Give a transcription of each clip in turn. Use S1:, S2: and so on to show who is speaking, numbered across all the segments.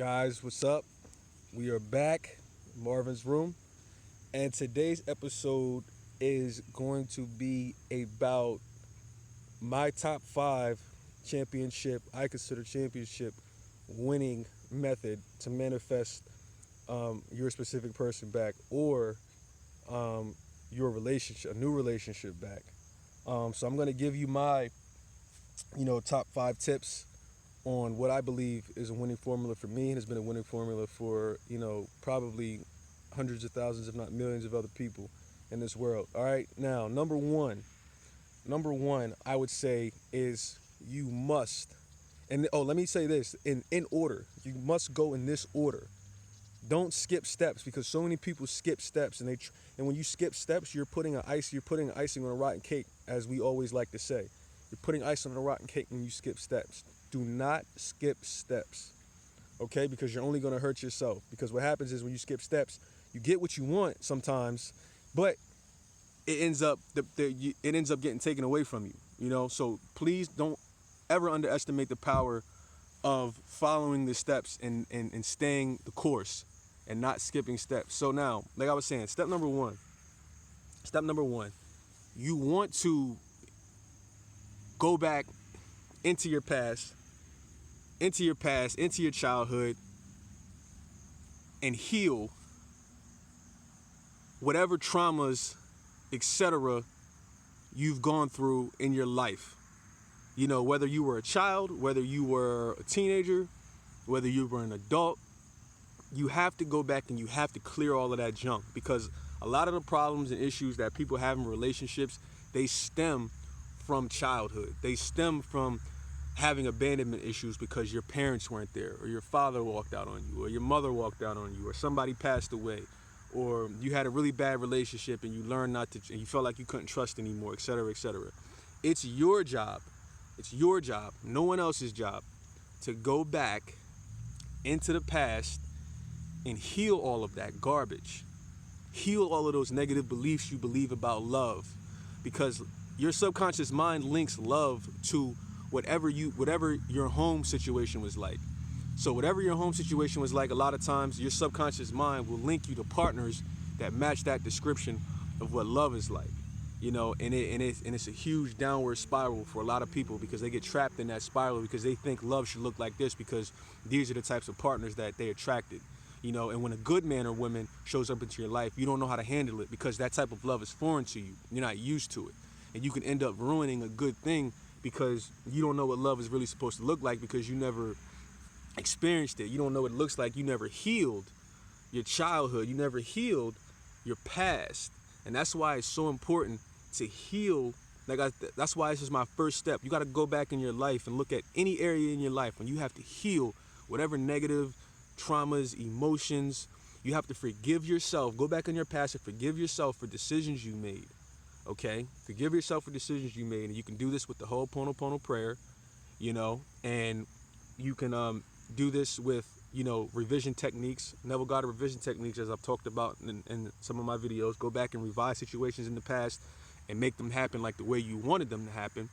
S1: Guys, what's up? We are back, Marvin's Room, and today's episode is going to be about my top five championship, I consider championship winning method to manifest your specific person back or your relationship, a new relationship back. So I'm going to give you my, top five tips on what I believe is a winning formula for me and has been a winning formula for, probably hundreds of thousands, if not millions of other people in this world. All right. Now, number one, I would say is you must, and let me say this in order. You must go in this order. Don't skip steps because so many people skip steps and when you skip steps, you're putting icing on a rotten cake, as we always like to say. You're putting ice on a rotten cake when you skip steps. Do not skip steps, okay? Because you're only going to hurt yourself. Because what happens is when you skip steps, you get what you want sometimes, but it ends up it ends up getting taken away from you. So please don't ever underestimate the power of following the steps and staying the course and not skipping steps. So now, like I was saying, step number one, you want to go back into your past, into your childhood, and heal whatever traumas, etc., you've gone through in your life. Whether you were a child, whether you were a teenager, whether you were an adult, you have to go back and you have to clear all of that junk, because a lot of the problems and issues that people have in relationships, they stem from childhood. They stem from having abandonment issues because your parents weren't there, or your father walked out on you, or your mother walked out on you, or somebody passed away, or you had a really bad relationship and you learned not to, and you felt like you couldn't trust anymore, etc., etc. It's your job. It's your job, no one else's job, to go back into the past and heal all of that garbage. Heal all of those negative beliefs you believe about love, because your subconscious mind links love to whatever your home situation was like. So whatever your home situation was like, a lot of times your subconscious mind will link you to partners that match that description of what love is like. And it's a huge downward spiral for a lot of people, because they get trapped in that spiral because they think love should look like this, because these are the types of partners that they attracted. And when a good man or woman shows up into your life, you don't know how to handle it because that type of love is foreign to you. You're not used to it. And you can end up ruining a good thing because you don't know what love is really supposed to look like, because you never experienced it. You don't know what it looks like. You never healed your childhood. You never healed your past. And that's why it's so important to heal. That's why this is my first step. You got to go back in your life and look at any area in your life when you have to heal whatever negative traumas, emotions. You have to forgive yourself. Go back in your past and forgive yourself for decisions you made. Okay? Forgive yourself for decisions you made. And you can do this with the Ho'oponopono prayer, and you can do this with, revision techniques, Neville Goddard revision techniques, as I've talked about in some of my videos. Go back and revise situations in the past and make them happen like the way you wanted them to happen.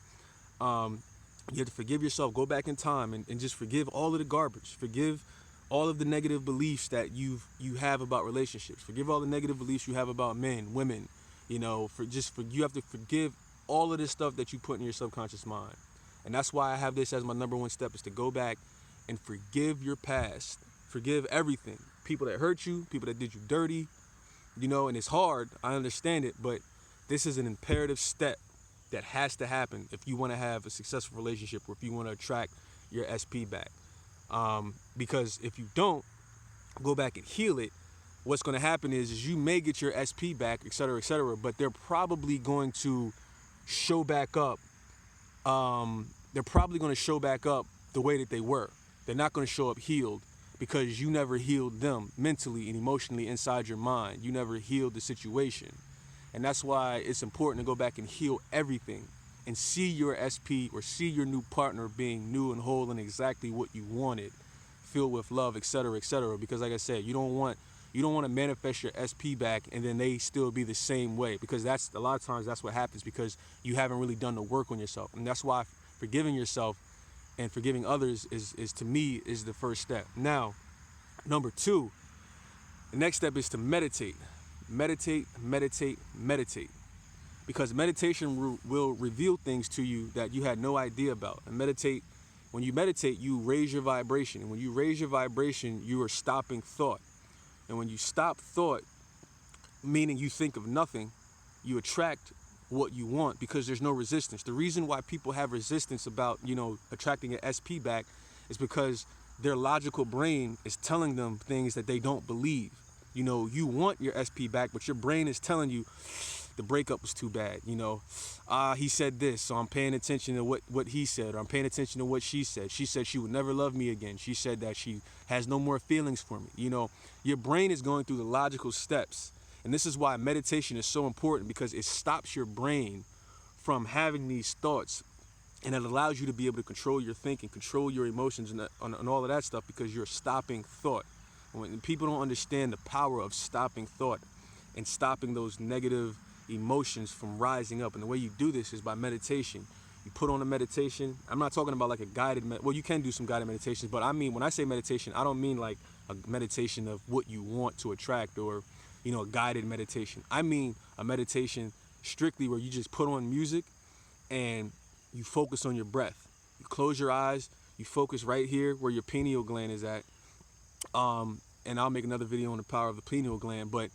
S1: You have to forgive yourself. Go back in time and just forgive all of the garbage. Forgive all of the negative beliefs that you have about relationships. Forgive all the negative beliefs you have about men, women. You have to forgive all of this stuff that you put in your subconscious mind. And that's why I have this as my number one step, is to go back and forgive your past. Forgive everything. People that hurt you, people that did you dirty, and it's hard. I understand it, but this is an imperative step that has to happen if you want to have a successful relationship, or if you want to attract your SP back. Because if you don't go back and heal it, what's going to happen is you may get your SP back, etc., etc., but they're probably going to show back up. They're probably going to show back up the way that they were. They're not going to show up healed, because you never healed them mentally and emotionally inside your mind. You never healed the situation. And that's why it's important to go back and heal everything and see your SP or see your new partner being new and whole and exactly what you wanted, filled with love, etc., etc. Because like I said, you don't want to manifest your SP back and then they still be the same way, because that's a lot of times that's what happens, because you haven't really done the work on yourself. And that's why forgiving yourself and forgiving others is to me is the first step. Now, Number two, the next step is to meditate. Meditate, meditate, meditate. Because meditation will reveal things to you that you had no idea about. And when you meditate, you raise your vibration. And when you raise your vibration, you are stopping thought. And when you stop thought, meaning you think of nothing, you attract what you want because there's no resistance. The reason why people have resistance about, attracting an SP back is because their logical brain is telling them things that they don't believe. You want your SP back, but your brain is telling you the breakup was too bad. He said this, so I'm paying attention to what he said, or I'm paying attention to what she said. She said she would never love me again. She said that she has no more feelings for me. Your brain is going through the logical steps. And this is why meditation is so important, because it stops your brain from having these thoughts, and it allows you to be able to control your thinking, control your emotions, and all of that stuff, because you're stopping thought. When people don't understand the power of stopping thought and stopping those negative emotions from rising up, and the way you do this is by meditation. You put on a meditation. I'm not talking about like a guided well, you can do some guided meditations, but I mean, when I say meditation, I don't mean like a meditation of what you want to attract, or a guided meditation. I mean a meditation strictly where you just put on music and you focus on your breath. You close your eyes, you focus right here where your pineal gland is at. And I'll make another video on the power of the pineal gland, but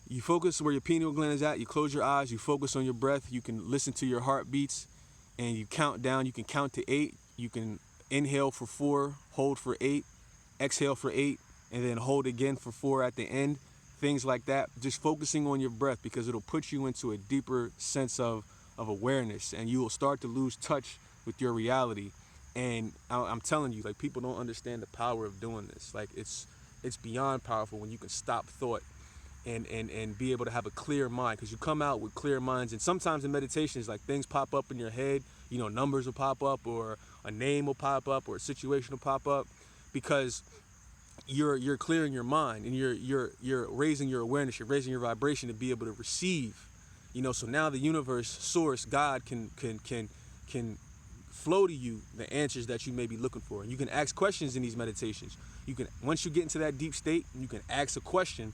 S1: you focus where your pineal gland is at, you close your eyes, you focus on your breath, you can listen to your heartbeats, and you count down. You can count to 8, you can inhale for 4, hold for 8, exhale for 8, and then hold again for 4 at the end. Things like that, just focusing on your breath, because it'll put you into a deeper sense of awareness, and you will start to lose touch with your reality. And I'm telling you, like, people don't understand the power of doing this. Like, it's beyond powerful when you can stop thought and be able to have a clear mind, because you come out with clear minds. And sometimes in meditations, like, things pop up in your head, numbers will pop up, or a name will pop up, or a situation will pop up, because you're clearing your mind, and you're raising your awareness, you're raising your vibration to be able to receive. So now the universe, source, God can flow to you the answers that you may be looking for. And you can ask questions in these meditations. Once you get into that deep state, you can ask a question,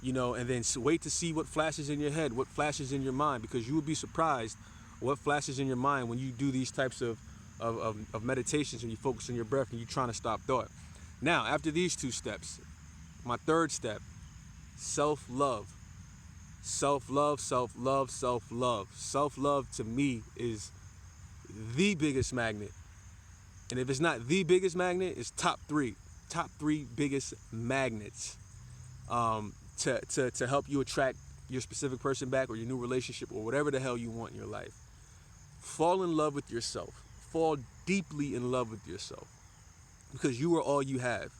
S1: and then wait to see what flashes in your head, what flashes in your mind, because you will be surprised what flashes in your mind when you do these types of meditations, and you focus on your breath and you're trying to stop thought. Now, after these 2 steps, my third step, self-love. Self-love, self-love, self-love. Self-love to me is the biggest magnet. And if it's not the biggest magnet, it's top 3 biggest magnets to help you attract your specific person back, or your new relationship, or whatever the hell you want in your life. Fall in love with yourself. Fall deeply in love with yourself, because you are all you have.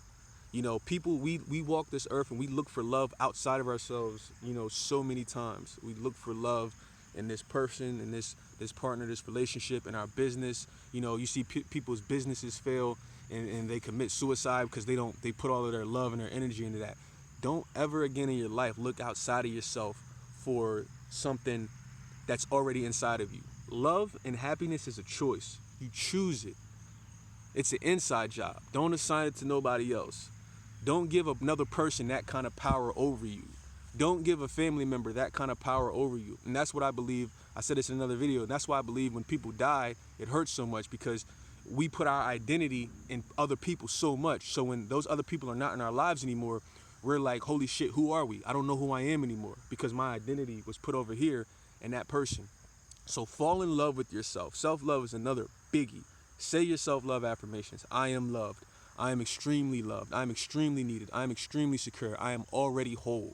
S1: People, we walk this earth and we look for love outside of ourselves, so many times. We look for love in this person, in this partner, this relationship, in our business. You see people's businesses fail, and they commit suicide because they put all of their love and their energy into that. Don't ever again in your life look outside of yourself for something that's already inside of you. Love and happiness is a choice. You choose it. It's an inside job. Don't assign it to nobody else. Don't give another person that kind of power over you. Don't give a family member that kind of power over you. And that's what I believe. I said this in another video. And that's why I believe when people die, it hurts so much, because we put our identity in other people so much. So when those other people are not in our lives anymore, we're like, holy shit, who are we? I don't know who I am anymore, because my identity was put over here in that person. So fall in love with yourself. Self-love is another biggie. Say your self-love affirmations. I am loved. I am extremely loved. I am extremely needed. I am extremely secure. I am already whole.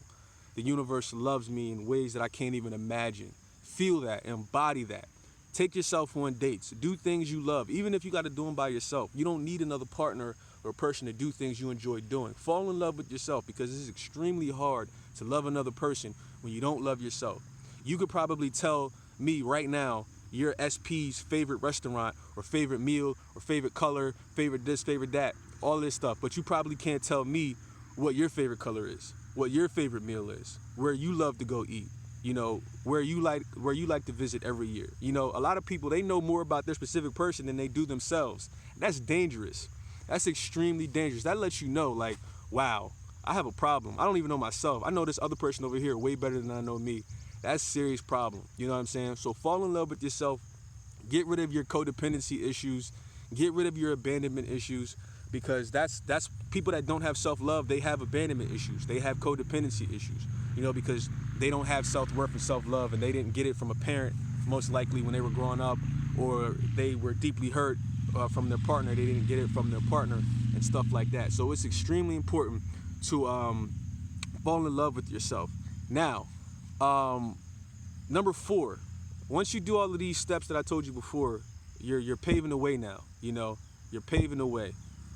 S1: The universe loves me in ways that I can't even imagine. Feel that. Embody that. Take yourself on dates. Do things you love, even if you got to do them by yourself. You don't need another partner or a person to do things you enjoy doing. Fall in love with yourself, because it's extremely hard to love another person when you don't love yourself. You could probably tell me right now your SP's favorite restaurant, or favorite meal, or favorite color, favorite this, favorite that, all this stuff. But you probably can't tell me what your favorite color is, what your favorite meal is, where you love to go eat, where you like to visit every year. A lot of people, they know more about their specific person than they do themselves. That's dangerous. That's extremely dangerous. That lets you know, like, wow, I have a problem. I don't even know myself. I know this other person over here way better than I know me. That's a serious problem. You know what I'm saying? So fall in love with yourself. Get rid of your codependency issues. Get rid of your abandonment issues, because that's people that don't have self-love, they have abandonment issues. They have codependency issues. You know, because they don't have self-worth and self-love, and they didn't get it from a parent, most likely when they were growing up, or they were deeply hurt from their partner. They didn't get it from their partner and stuff like that. So it's extremely important to fall in love with yourself. Now, number 4, once you do all of these steps that I told you before, you're paving the way now. You know, you're paving the way,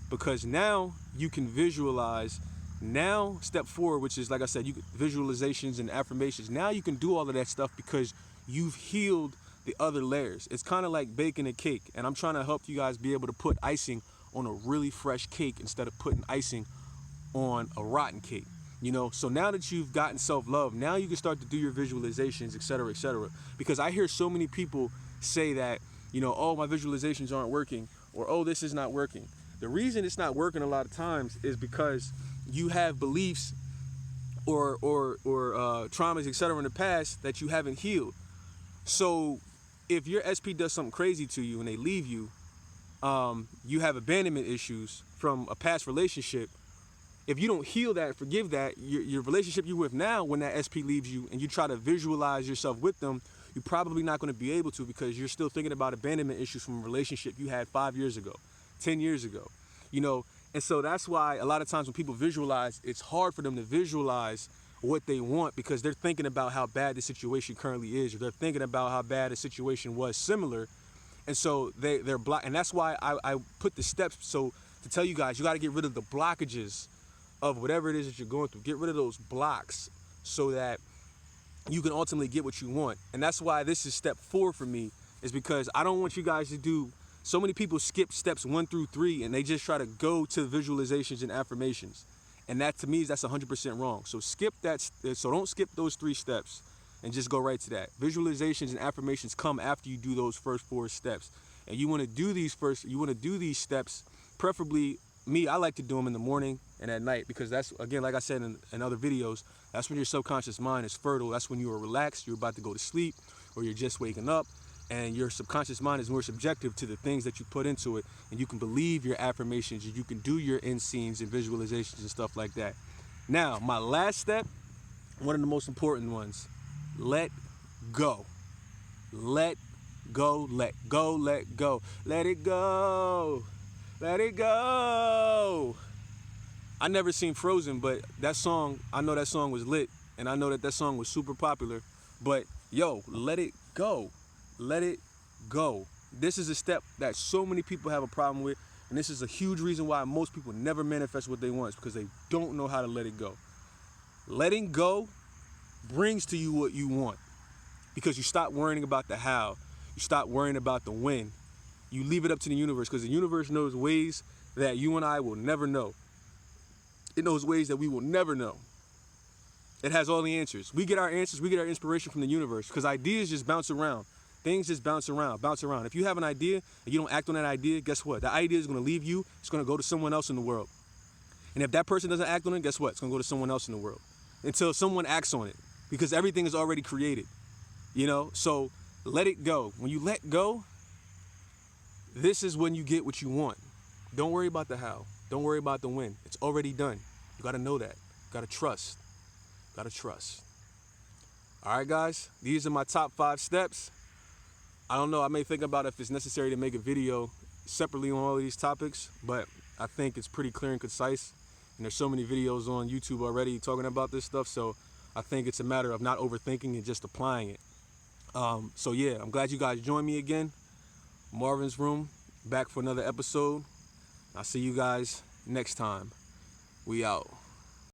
S1: because now you can visualize. Now, step 4, which is, like I said, visualizations and affirmations. Now you can do all of that stuff because you've healed the other layers. It's kind of like baking a cake, and I'm trying to help you guys be able to put icing on a really fresh cake instead of putting icing on a rotten cake. You know, so now that you've gotten self-love, now you can start to do your visualizations, etc., etc. Because I hear so many people say that, you know, oh, my visualizations aren't working, or oh, this is not working. The reason it's not working a lot of times is because you have beliefs or traumas, etc., in the past that you haven't healed. So if your SP does something crazy to you and they leave you, you have abandonment issues from a past relationship. If you don't heal that, forgive that, your relationship you're with now, when that SP leaves you and you try to visualize yourself with them, you're probably not going to be able to, because you're still thinking about abandonment issues from a relationship you had 5 years ago, 10 years ago, you know. And so that's why a lot of times when people visualize, it's hard for them to visualize what they want, because they're thinking about how bad the situation currently is, or they're thinking about how bad the situation was similar. And so they're blocked. And that's why I put the steps, so to tell you guys, you got to get rid of the blockages of whatever it is that you're going through. Get rid of those blocks so that you can ultimately get what you want. And that's why this is step 4 for me, is because I don't want you guys to do, so many people skip steps 1 through 3 and they just try to go to visualizations and affirmations. And that, to me, that's 100% wrong. So skip that. So don't skip those 3 steps and just go right to that. Visualizations and affirmations come after you do those first 4 steps. And you want to do these steps, preferably, me, I like to do them in the morning and at night, because that's, again, like I said in other videos, that's when your subconscious mind is fertile. That's when you are relaxed, you're about to go to sleep, or you're just waking up, and your subconscious mind is more subjective to the things that you put into it, and you can believe your affirmations, and you can do your end scenes and visualizations and stuff like that. Now, my last step, one of the most important ones, let go. Let go, let go, let go. Let it go. Let it go. I never seen Frozen, but that song, I know that song was lit, and I know that song was super popular. But yo, let it go. Let it go. This is a step that so many people have a problem with, and this is a huge reason why most people never manifest what they want, is because they don't know how to let it go. Letting go brings to you what you want, because you stop worrying about the how. You stop worrying about the when. You leave it up to the universe, because the universe knows ways that you and I will never know. It knows ways that we will never know. It has all the answers. We get our answers, we get our inspiration from the universe, because ideas just bounce around. Things just bounce around. If you have an idea and you don't act on that idea, guess what? The idea is going to leave you. It's going to go to someone else in the world. And if that person doesn't act on it, guess what? It's going to go to someone else in the world until someone acts on it, because everything is already created. You know, so let it go. When you let go, this is when you get what you want. Don't worry about the how. Don't worry about the when. It's already done. You got to know that. You got to trust. Got to trust. All right, guys. These are my top 5 steps. I don't know. I may think about if it's necessary to make a video separately on all of these topics, but I think it's pretty clear and concise. And there's so many videos on YouTube already talking about this stuff, so I think it's a matter of not overthinking and just applying it. So yeah, I'm glad you guys joined me again. Marvin's Room, back for another episode. I'll see you guys next time. We out.